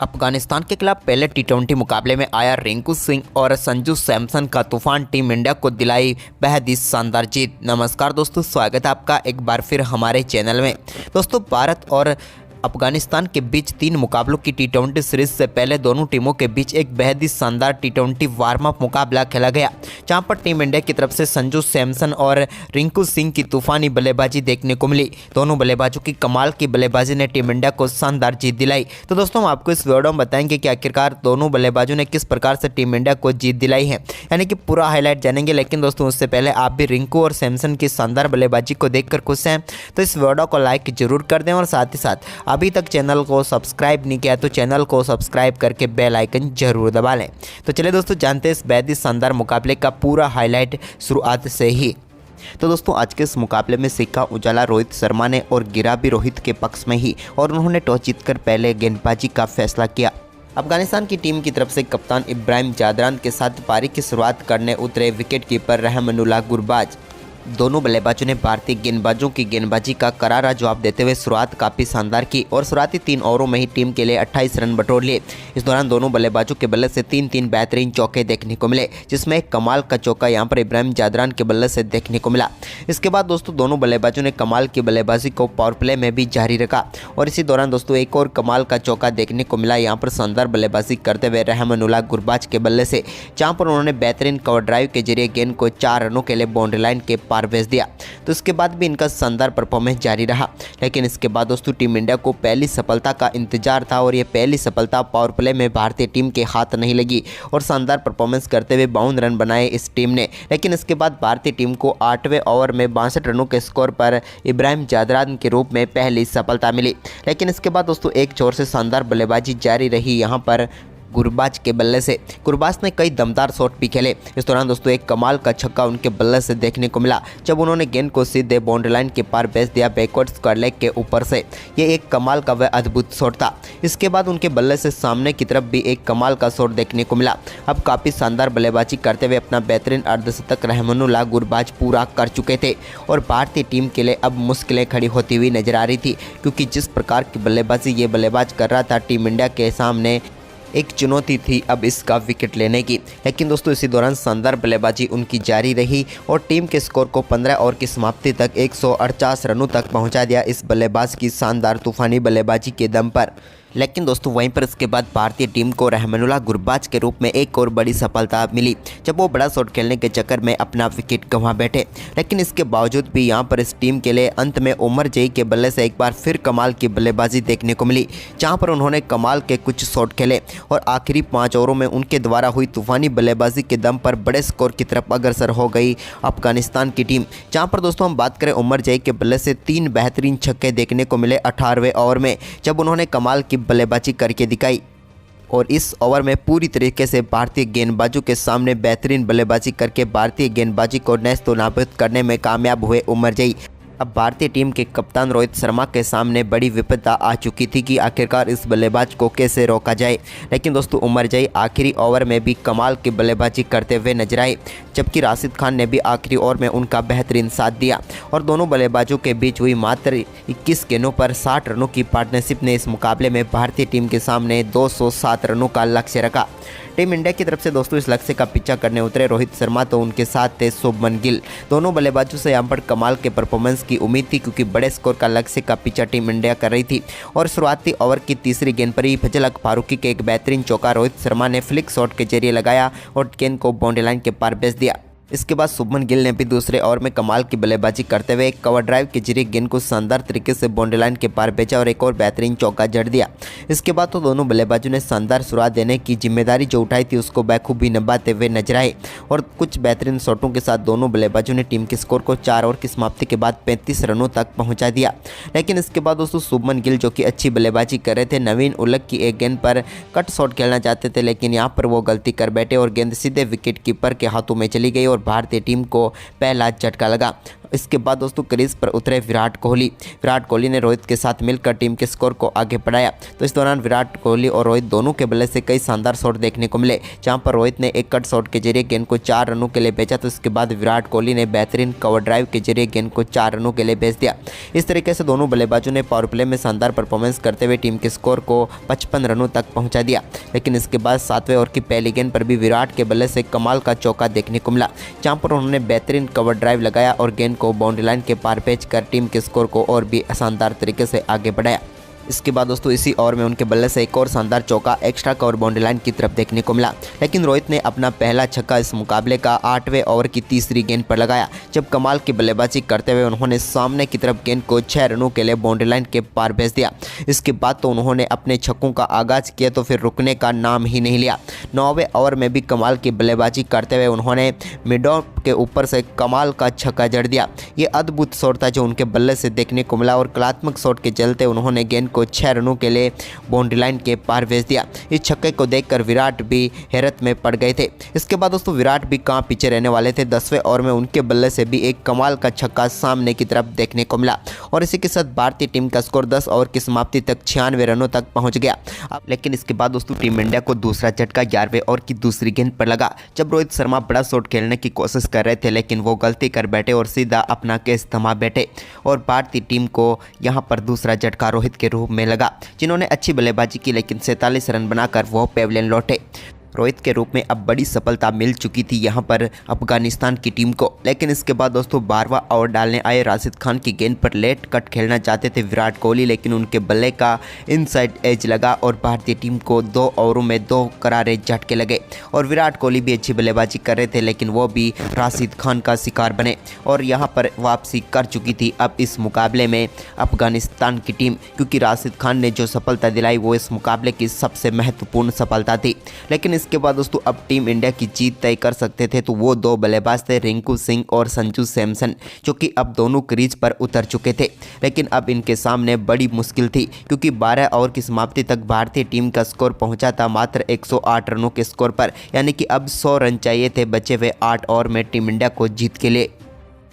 अफगानिस्तान के खिलाफ पहले टी20 मुकाबले में आया रिंकू सिंह और संजू सैमसन का तूफान टीम इंडिया को दिलाई बेहद ही शानदार जीत। नमस्कार दोस्तों, स्वागत है आपका एक बार फिर हमारे चैनल में। दोस्तों, भारत और अफगानिस्तान के बीच 3 मुकाबलों की टी20 सीरीज से पहले दोनों टीमों के बीच एक बेहद ही शानदार टी20 वार्म अप मुकाबला खेला गया, जहां पर टीम इंडिया की तरफ से संजू सैमसन और रिंकू सिंह की तूफानी बल्लेबाजी देखने को मिली। दोनों बल्लेबाजों की कमाल की बल्लेबाजी ने टीम इंडिया को शानदार जीत दिलाई। तो दोस्तों, हम आपको इस वीडियो में बताएंगे कि आखिरकार दोनों बल्लेबाजों ने किस प्रकार से टीम इंडिया को जीत दिलाई है, यानी कि पूरा हाईलाइट जानेंगे। लेकिन दोस्तों, उससे पहले आप भी रिंकू और सैमसन की शानदार बल्लेबाजी को देखकर खुश हैं तो इस वीडियो को लाइक जरूर कर दें, और साथ ही साथ अभी तक चैनल को सब्सक्राइब नहीं किया तो चैनल को सब्सक्राइब करके बेल आइकन जरूर दबा लें। तो चलिए दोस्तों, जानते हैं इस बेहद ही शानदार मुकाबले का पूरा हाईलाइट शुरुआत से ही। तो दोस्तों, आज के इस मुकाबले में सिक्का उजाला रोहित शर्मा ने और गिरा भी रोहित के पक्ष में ही, और उन्होंने टॉस जीतकर पहले गेंदबाजी का फैसला किया। अफगानिस्तान की टीम की तरफ से कप्तान इब्राहिम जादरान के साथ पारी की शुरुआत करने उतरे विकेट कीपर रहमानुल्लाह गुरबाज। दोनों बल्लेबाजों ने भारतीय गेंदबाजों की गेंदबाजी का करारा जवाब देते हुए शुरुआत काफ़ी शानदार की और शुरुआती 3 ओवरों में ही टीम के लिए 28 रन बटोर लिए। इस दौरान दोनों बल्लेबाजों के बल्ले से 3 बेहतरीन चौके देखने को मिले, जिसमें एक कमाल का चौका यहां पर इब्राहिम जादरान के बल्ले से देखने को मिला। इसके बाद दोस्तों, दोनों बल्लेबाजों ने कमाल की बल्लेबाजी को पावर प्ले में भी जारी रखा, और इसी दौरान दोस्तों एक और कमाल का चौका देखने को मिला यहाँ पर शानदार बल्लेबाजी करते हुए रहमानुल्लाह गुरबाज के बल्ले से, जहाँ पर उन्होंने बेहतरीन कवर ड्राइव के जरिए गेंद को 4 रनों के लिए बाउंड्री लाइन के पार भेज दिया। तो इसके बाद भी इनका शानदार परफॉर्मेंस जारी रहा। लेकिन इसके बाद दोस्तों, टीम इंडिया को पहली सफलता का इंतजार था, और ये पहली सफलता पावर प्ले में भारतीय टीम के हाथ नहीं लगी, और शानदार परफॉर्मेंस करते हुए 52 रन बनाए इस टीम ने। लेकिन इसके बाद भारतीय टीम को 8वें ओवर में 62 रनों के स्कोर पर इब्राहिम जादरान के रूप में पहली सफलता मिली। लेकिन इसके बाद दोस्तों, एक छोर से शानदार बल्लेबाजी जारी रही यहाँ पर गुरबाज के बल्ले से। गुरबाज ने कई दमदार शॉट भी खेले। इस दौरान दोस्तों एक कमाल का छक्का उनके बल्ले से देखने को मिला, जब उन्होंने गेंद को सीधे बाउंड्री लाइन के पार भेज दिया बैकवर्ड स्क्वायर लेग के ऊपर से। ये एक कमाल का व अद्भुत शॉट था। इसके बाद उनके बल्ले से सामने की तरफ भी एक कमाल का शॉट देखने को मिला। अब काफ़ी शानदार बल्लेबाजी करते हुए अपना बेहतरीन अर्धशतक रहमानुल्लाह गुरबाज पूरा कर चुके थे, और भारतीय टीम के लिए अब मुश्किलें खड़ी होती हुई नजर आ रही थी, क्योंकि जिस प्रकार की बल्लेबाजी ये बल्लेबाज कर रहा था, टीम इंडिया के सामने एक चुनौती थी अब इसका विकेट लेने की। लेकिन दोस्तों, इसी दौरान शानदार बल्लेबाजी उनकी जारी रही, और टीम के स्कोर को 15 ओवर की समाप्ति तक 148 रनों तक पहुंचा दिया इस बल्लेबाज की शानदार तूफानी बल्लेबाजी के दम पर। लेकिन दोस्तों, वहीं पर इसके बाद भारतीय टीम को रहमानुल्लाह गुरबाज के रूप में एक और बड़ी सफलता मिली, जब वो बड़ा शॉट खेलने के चक्कर में अपना विकेट गंवा बैठे। लेकिन इसके बावजूद भी यहाँ पर इस टीम के लिए अंत में उमर जई के बल्ले से एक बार फिर कमाल की बल्लेबाजी देखने को मिली, जहाँ पर उन्होंने कमाल के कुछ शॉट खेले, और आखिरी 5 ओवरों में उनके द्वारा हुई तूफानी बल्लेबाजी के दम पर बड़े स्कोर की तरफ अग्रसर हो गई अफगानिस्तान की टीम। जहाँ पर दोस्तों हम बात करें उमर जई के बल्ले से 3 बेहतरीन छक्के देखने को मिले 18वें ओवर में, जब उन्होंने कमाल की बल्लेबाजी करके दिखाई, और इस ओवर में पूरी तरीके से भारतीय गेंदबाजों के सामने बेहतरीन बल्लेबाजी करके भारतीय गेंदबाजी को नेस्तो नाबूद करने में कामयाब हुए उमर जई। अब भारतीय टीम के कप्तान रोहित शर्मा के सामने बड़ी विपदा आ चुकी थी कि आखिरकार इस बल्लेबाज को कैसे रोका जाए। लेकिन दोस्तों, उमर जई आखिरी ओवर में भी कमाल की बल्लेबाजी करते हुए नजर आए, जबकि राशिद खान ने भी आखिरी ओवर में उनका बेहतरीन साथ दिया, और दोनों बल्लेबाजों के बीच हुई मात्र 21 गेंदों पर 60 रनों की पार्टनरशिप ने इस मुकाबले में भारतीय टीम के सामने 207 रनों का लक्ष्य रखा। टीम इंडिया की तरफ से दोस्तों इस लक्ष्य का पीछा करने उतरे रोहित शर्मा, तो उनके साथ थे शुभमन गिल। दोनों बल्लेबाजों से यहाँ पर कमाल के परफॉर्मेंस की उम्मीद थी, क्योंकि बड़े स्कोर का लक्ष्य का पीछा टीम इंडिया कर रही थी। और शुरुआती ओवर की तीसरी गेंद पर ही फजल हक फारूकी के एक बेहतरीन चौका रोहित शर्मा ने फ्लिक शॉट के जरिए लगाया और गेंद को बाउंड्री लाइन के पार भेज दिया। इसके बाद शुभमन गिल ने भी दूसरे ओवर में कमाल की बल्लेबाजी करते हुए एक कवर ड्राइव के जरिए गेंद को शानदार तरीके से बाउंड्री लाइन के पार भेजा और एक और बेहतरीन चौका जड़ दिया। इसके बाद तो दोनों बल्लेबाजों ने शानदार शुरुआत देने की जिम्मेदारी जो उठाई थी उसको बखूबी निभाते हुए नजर आए, और कुछ बेहतरीन शॉटों के साथ दोनों बल्लेबाजों ने टीम के स्कोर को 4 ओवर की समाप्ति के बाद 35 रनों तक पहुँचा दिया। लेकिन इसके बाद दोस्तों शुभमन गिल, जो कि अच्छी बल्लेबाजी कर रहे थे, नवीन उलग की एक गेंद पर कट शॉट खेलना चाहते थे, लेकिन यहाँ पर वो गलती कर बैठे और गेंद सीधे विकेट कीपर के हाथों में चली गई, और भारतीय टीम को पहला झटका लगा। इसके बाद दोस्तों क्रीज पर उतरे विराट कोहली ने रोहित के साथ मिलकर टीम के स्कोर को आगे बढ़ाया। तो इस दौरान विराट कोहली और रोहित दोनों के बल्ले से कई शानदार शॉट देखने को मिले, जहां पर रोहित ने एक कट शॉट के जरिए गेंद को 4 रनों के लिए भेजा। तो इसके बाद विराट कोहली ने बेहतरीन कवर ड्राइव के जरिए गेंद को 4 रनों के लिए भेज दिया। इस तरीके से दोनों बल्लेबाजों ने पावर प्ले में शानदार परफॉर्मेंस करते हुए टीम के स्कोर को 55 रनों तक पहुंचा दिया। लेकिन इसके बाद 7वें ओवर की पहली गेंद पर भी विराट के बल्ले से कमाल का चौका देखने को मिला, जहां पर उन्होंने बेहतरीन कवर ड्राइव लगाया और गेंद को बाउंड्री लाइन के पार भेजकर टीम के स्कोर को और भी शानदार तरीके से आगे बढ़ाया। इसके बाद दोस्तों इसी ओवर में उनके बल्ले से एक और शानदार चौका एक्स्ट्रा कवर बाउंड्री लाइन की तरफ देखने को मिला। लेकिन रोहित ने अपना पहला छक्का इस मुकाबले का 8वें ओवर की तीसरी गेंद पर लगाया, जब कमाल की बल्लेबाजी करते हुए उन्होंने सामने की तरफ गेंद को 6 रनों के लिए बाउंड्री लाइन के पार भेज दिया। इसके बाद तो उन्होंने अपने छक्कों का आगाज किया तो फिर रुकने का नाम ही नहीं लिया। 9वें ओवर में भी कमाल की बल्लेबाजी करते हुए उन्होंने मिड ऑफ के ऊपर से कमाल का छक्का जड़ दिया। ये अद्भुत शॉट था जो उनके बल्ले से देखने को मिला और कलात्मक शॉट के चलते उन्होंने गेंद को 6 रनों के लिए बाउंड्री लाइन के पार भेज दिया। इस छक्के को देखकर विराट भी हैरत में पड़ गए थे। इसके बाद दोस्तों विराट भी कहां पीछे रहने वाले थे। 10वें ओवर में उनके बल्ले से भी एक कमाल का छक्का सामने की तरफ देखने को मिला और इसी के साथ भारतीय टीम का स्कोर 10 ओवर की समाप्ति तक 96 रनों तक पहुंच गया। लेकिन इसके बाद दोस्तों टीम इंडिया को दूसरा झटका 11वें ओवर की दूसरी गेंद पर लगा, जब रोहित शर्मा बड़ा शॉट खेलने की कोशिश कर रहे थे, लेकिन वो गलती कर बैठे और सीधा अपना केस थमा बैठे और भारतीय टीम को यहां पर दूसरा झटका रोहित के रूप में लगा, जिन्होंने अच्छी बल्लेबाजी की लेकिन 47 रन बनाकर वो पेविलियन लौटे। रोहित के रूप में अब बड़ी सफलता मिल चुकी थी यहां पर अफगानिस्तान की टीम को। लेकिन इसके बाद दोस्तों 12वां ओवर डालने आए राशिद खान की गेंद पर लेट कट खेलना चाहते थे विराट कोहली, लेकिन उनके बल्ले का इनसाइड एज लगा और भारतीय टीम को 2 ओवरों में 2 करारे झटके लगे और विराट कोहली भी अच्छी बल्लेबाजी कर रहे थे, लेकिन वो भी राशिद खान का शिकार बने और यहां पर वापसी कर चुकी थी अब इस मुकाबले में अफगानिस्तान की टीम, क्योंकि राशिद खान ने जो सफलता दिलाई वो इस मुकाबले की सबसे महत्वपूर्ण सफलता थी। लेकिन इसके बाद दोस्तों अब टीम इंडिया की जीत तय कर सकते थे तो वो 2 बल्लेबाज थे रिंकू सिंह और संजू सैमसन, जो कि अब दोनों क्रीज पर उतर चुके थे। लेकिन अब इनके सामने बड़ी मुश्किल थी, क्योंकि 12 ओवर की समाप्ति तक भारतीय टीम का स्कोर पहुंचा था मात्र 108 रनों के स्कोर पर, यानी कि अब 100 रन चाहिए थे बचे हुए 8 ओवर में टीम इंडिया को जीत के लिए।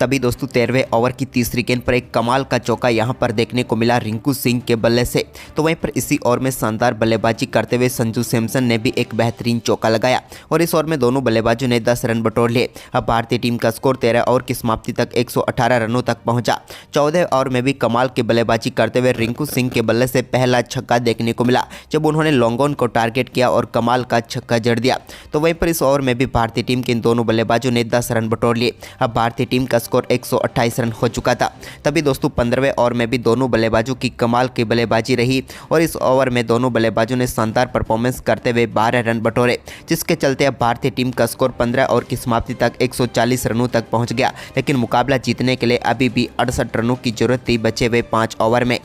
तभी दोस्तों 13वें ओवर की तीसरी गेंद पर एक कमाल का चौका यहां पर देखने को मिला रिंकू सिंह के बल्ले से। तो वहीं पर इसी ओवर में शानदार बल्लेबाजी करते हुए संजू सैमसन ने भी एक बेहतरीन चौका लगाया और इस ओवर में दोनों बल्लेबाजों ने 10 रन बटोर लिए। अब भारतीय टीम का स्कोर 13 ओवर की समाप्ति तक 118 रनों तक पहुंचा। 14वें ओवर में भी कमाल की बल्लेबाजी करते हुए रिंकू सिंह के बल्ले से पहला छक्का देखने को मिला, जब उन्होंने लॉन्ग ऑन को टारगेट किया और कमाल का छक्का जड़ दिया। तो वहीं पर इस ओवर में भी भारतीय टीम के इन दोनों बल्लेबाजों ने 10 रन बटोर लिए। अब भारतीय टीम का स्कोर 128 रन हो चुका था। तभी दोस्तों 15वें ओवर में भी दोनों बल्लेबाजों की कमाल की बल्लेबाजी रही और इस ओवर में दोनों बल्लेबाजों ने शानदार परफॉर्मेंस करते हुए 12 रन बटोरे, जिसके चलते अब भारतीय टीम का स्कोर 15 ओवर की समाप्ति तक 140 रनों तक पहुंच गया। लेकिन मुकाबला जीतने के लिए अभी भी 68 रनों की जरूरत थी बचे हुए 5 ओवर में।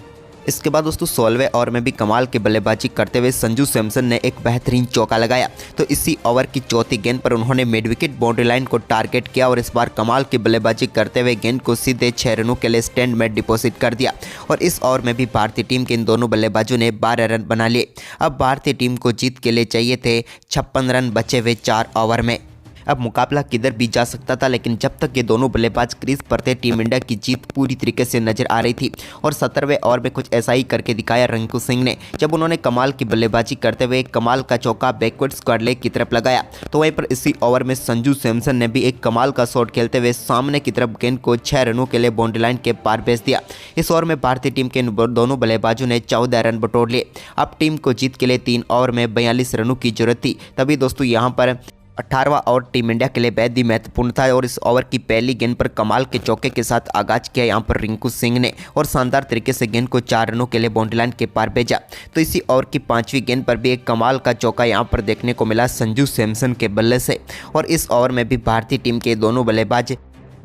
इसके बाद दोस्तों 16वें ओवर में भी कमाल की बल्लेबाजी करते हुए संजू सैमसन ने एक बेहतरीन चौका लगाया। तो इसी ओवर की चौथी गेंद पर उन्होंने मिड विकेट बाउंड्री लाइन को टारगेट किया और इस बार कमाल की बल्लेबाजी करते हुए गेंद को सीधे 6 रनों के लिए स्टैंड में डिपॉजिट कर दिया और इस ओवर में भी भारतीय टीम के इन दोनों बल्लेबाजों ने 12 रन बना लिए। अब भारतीय टीम को जीत के लिए चाहिए थे 56 रन बचे हुए 4 ओवर में। अब मुकाबला किधर भी जा सकता था, लेकिन जब तक ये दोनों बल्लेबाज क्रीज पर थे टीम इंडिया की जीत पूरी तरीके से नजर आ रही थी। और 17वें ओवर में कुछ ऐसा ही करके दिखाया रिंकू सिंह ने, जब उन्होंने कमाल की बल्लेबाजी करते हुए कमाल का चौका बैकवर्ड स्क्वायर लेग की तरफ लगाया। तो वहीं पर इसी ओवर में संजू सैमसन ने भी एक कमाल का शॉट खेलते हुए सामने की तरफ गेंद को 6 रनों के लिए बाउंड्री लाइन के पार भेज दिया। इस ओवर में भारतीय टीम के दोनों बल्लेबाजों ने 14 रन बटोर लिए। अब टीम को जीत के लिए 3 ओवर में 42 रनों की जरूरत थी। तभी दोस्तों यहाँ पर 18वां ओवर टीम इंडिया के लिए बेहद ही महत्वपूर्ण था और इस ओवर की पहली गेंद पर कमाल के चौके के साथ आगाज किया यहाँ पर रिंकू सिंह ने और शानदार तरीके से गेंद को 4 रनों के लिए बाउंड्री लाइन के पार भेजा। तो इसी ओवर की 5वीं गेंद पर भी एक कमाल का चौका यहाँ पर देखने को मिला संजू सैमसन के बल्ले से और इस ओवर में भी भारतीय टीम के दोनों बल्लेबाज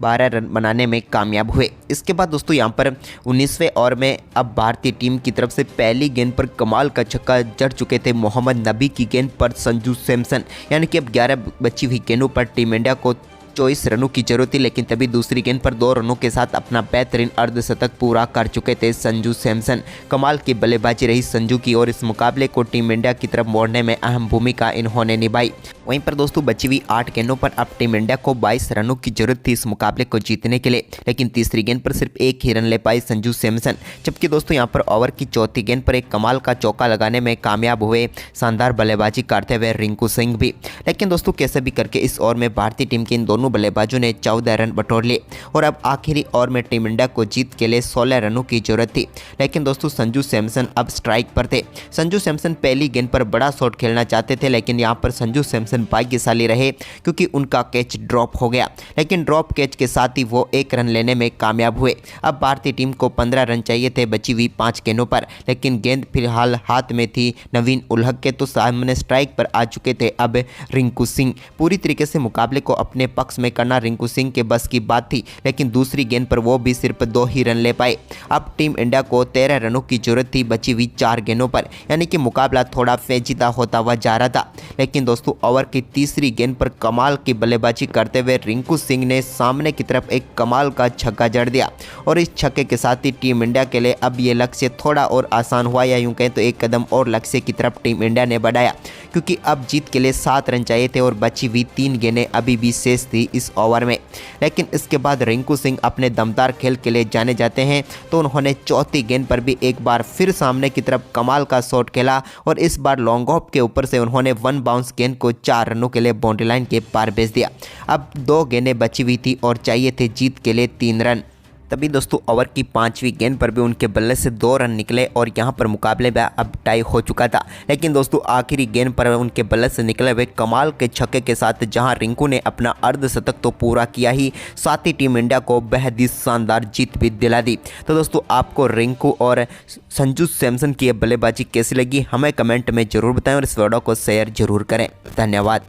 12 रन बनाने में कामयाब हुए। इसके बाद दोस्तों यहाँ पर 19वें ओवर में अब भारतीय टीम की तरफ से पहली गेंद पर कमाल का छक्का जड़ चुके थे मोहम्मद नबी की गेंद पर संजू सैमसन, यानी कि अब 11 बची हुई गेंदों पर टीम इंडिया को 24 रनों की जरूरत थी, लेकिन तभी दूसरी गेंद पर 2 रनों के साथ अपना बेहतरीन अर्धशतक पूरा कर चुके थे संजू सैमसन। कमाल की बल्लेबाजी रही संजू की और इस मुकाबले को टीम इंडिया की तरफ मोड़ने में अहम भूमिका इन्होंने निभाई। वहीं पर दोस्तों बची हुई 8 गेंदों पर अब टीम इंडिया को 22 रनों की जरूरत थी इस मुकाबले को जीतने के लिए, लेकिन तीसरी गेंद पर सिर्फ 1 ही रन ले पाई संजू सैमसन। जबकि दोस्तों यहां पर ओवर की चौथी गेंद पर एक कमाल का चौका लगाने में कामयाब हुए, शानदार बल्लेबाजी करते हुए रिंकू सिंह भी। लेकिन दोस्तों कैसे भी करके इस ओवर में भारतीय टीम के इन दोनों बल्लेबाजों ने 14 रन बटोर लिए और अब आखिरी ओवर में टीम इंडिया को जीत के लिए 16 रनों की जरूरत थी। लेकिन दोस्तों संजू सैमसन अब स्ट्राइक पर थे। संजू सैमसन पहली गेंद पर बड़ा शॉट खेलना चाहते थे, लेकिन यहां पर संजू सैमसन भाग्यशाली रहे क्योंकि उनका कैच ड्रॉप हो गया। लेकिन ड्रॉप कैच के साथ ही वो 1 रन लेने में कामयाब हुए। अब भारतीय टीम को 15 रन चाहिए थे बची हुई 5 गेंदों पर, लेकिन गेंद फिलहाल हाथ में थी नवीन उलहक के, तो सामने स्ट्राइक पर आ चुके थे अब रिंकू सिंह। पूरी तरीके से मुकाबले को अपने पक्ष में करना रिंकू सिंह के बस की बात थी, लेकिन दूसरी गेंद पर वो भी सिर्फ 2 ही रन ले पाए। अब टीम इंडिया को 13 रनों की जरूरत थी बची हुई 4 गेंदों पर, यानी कि मुकाबला थोड़ा पेचीदा होता हुआ जा रहा था। लेकिन दोस्तों ओवर की तीसरी गेंद पर कमाल की बल्लेबाजी करते हुए रिंकू सिंह ने सामने की तरफ एक कमाल का छक्का जड़ दिया और इस छक्के के साथ ही टीम इंडिया के लिए अब ये लक्ष्य थोड़ा और आसान हुआ, या यूं कहें तो एक कदम और लक्ष्य की तरफ टीम इंडिया ने बढ़ाया, क्योंकि अब जीत के लिए 7 रन चाहिए थे और बची हुई 3 गेंदें अभी भी शेष थी इस ओवर में। लेकिन इसके बाद रिंकू सिंह अपने दमदार खेल के लिए जाने जाते हैं, तो उन्होंने चौथी गेंद पर भी एक बार फिर सामने की तरफ कमाल का शॉट खेला और इस बार लॉन्ग ऑफ के ऊपर से उन्होंने 1 बाउंस गेंद को 4 रनों के लिए बाउंड्री लाइन के पार भेज दिया। अब 2 गेंदें बची हुई थी और चाहिए थे जीत के लिए 3 रन। तभी दोस्तों ओवर की 5वीं गेंद पर भी उनके बल्ले से 2 रन निकले और यहां पर मुकाबले में अब टाई हो चुका था। लेकिन दोस्तों आखिरी गेंद पर उनके बल्ले से निकले हुए कमाल के छक्के के साथ जहां रिंकू ने अपना अर्धशतक तो पूरा किया ही, साथ ही टीम इंडिया को बेहद ही शानदार जीत भी दिला दी। तो दोस्तों आपको रिंकू और संजू सैमसन की बल्लेबाजी कैसी लगी हमें कमेंट में जरूर बताएं और इस वीडियो को शेयर जरूर करें। धन्यवाद।